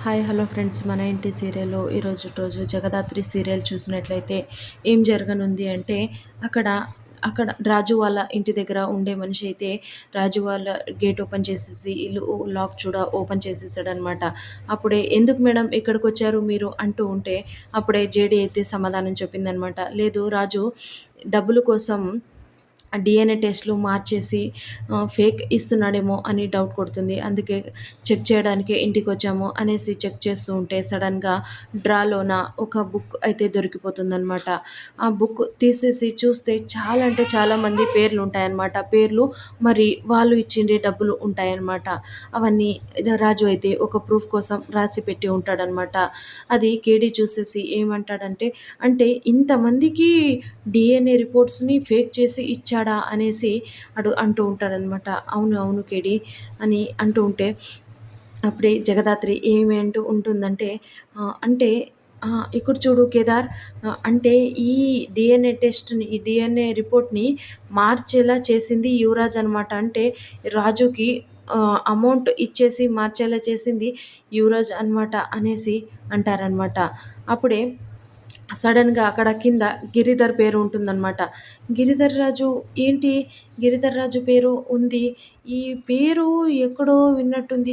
Hi hello friends, మన ఇంటి సీరియల్లో రోజు జగదాత్రి సీరియల్ చూసినట్లయితే ఏం జరగనుంది అంటే అక్కడ అక్కడ రాజు వాళ్ళ ఇంటి దగ్గర ఉండే మనిషి అయితే రాజు వాళ్ళ గేట్ ఓపెన్ చేసేసి ఇల్లు లాక్ ఓపెన్ చేసేసాడనమాట. అప్పుడే ఎందుకు మేడం ఇక్కడికి వచ్చారు మీరు అంటూ ఉంటే అప్పుడే జేడీ అయితే సమాధానం చెప్పిందనమాట. లేదు రాజు డబ్బుల కోసం డిఎన్ఏ టెస్ట్లు మార్చేసి ఫేక్ ఇస్తున్నాడేమో అని డౌట్ కొడుతుంది. అందుకే చెక్ చేయడానికి ఇంటికి వచ్చాము అనేసి చెక్ చేస్తూ ఉంటే సడన్గా డ్రాలోన ఒక బుక్ అయితే దొరికిపోతుందనమాట. ఆ బుక్ తీసేసి చూస్తే చాలా అంటే చాలామంది పేర్లు ఉంటాయన్నమాట. పేర్లు మరి వాళ్ళు ఇచ్చిండే డబ్బులు ఉంటాయన్నమాట. అవన్నీ రాజు అయితే ఒక ప్రూఫ్ కోసం రాసి పెట్టి ఉంటాడనమాట. అది కేడీ చూసేసి ఏమంటాడంటే, అంటే ఇంతమందికి డిఎన్ఏ రిపోర్ట్స్ని ఫేక్ చేసి ఇచ్చాడా అనేసి అంటూ ఉంటాడనమాట. అవును అవును కేడీ అని అంటూ ఉంటే అప్పుడే జగదాత్రి ఏమి అంటూ ఉంటుందంటే అంటే ఇక్కడ చూడు కేదార్, అంటే ఈ ఈ డిఎన్ఏ రిపోర్ట్ని మార్చేలా చేసింది యువరాజ్ అనమాట. అంటే రాజుకి అమౌంట్ ఇచ్చేసి మార్చేలా చేసింది యువరాజ్ అనమాట అనేసి అంటారనమాట. అప్పుడే సడన్గా అక్కడ కింద గిరిధర్ పేరు ఉంటుందన్నమాట. గిరిధర్ రాజు ఏంటి, గిరిధర్ రాజు పేరు ఉంది, ఈ పేరు ఎక్కడో విన్నట్టుంది.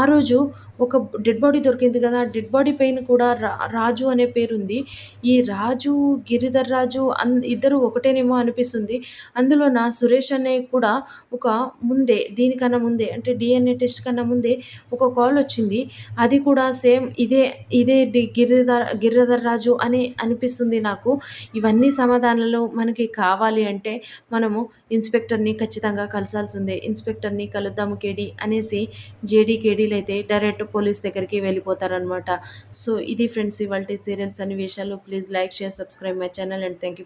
ఆ రోజు ఒక డెడ్ బాడీ దొరికింది కదా, డెడ్ బాడీ పైన కూడా రాజు అనే పేరుంది. ఈ రాజు గిరిధర్ రాజు ఇద్దరు ఒకటేనేమో అనిపిస్తుంది. అందులో నా సురేష్ అనే కూడా ఒక ముందే దీనికన్నా ముందే అంటే డిఎన్ఏ టెస్ట్ కన్నా ముందే ఒక కాల్ వచ్చింది. అది కూడా సేమ్ ఇదే ఇదే గిరిధర్ రాజు అని అనిపిస్తుంది నాకు. ఇవన్నీ సమాధానాలు మనకి కావాలి అంటే మనము ఇన్స్పెక్టర్ని ఖచ్చితంగా కలసాల్సిందే. ఇన్స్పెక్టర్ని కలుద్దాము కేడీ అనేసి కేడీలు అయితే డైరెక్ట్ పోలీస్ దగ్గరికి వెళ్ళిపోతారనమాట. సో ఇది ఫ్రెండ్స్ ఇవాళ సీరియల్ సన్నివేశాలు. Please like, share, subscribe my channel and thank you.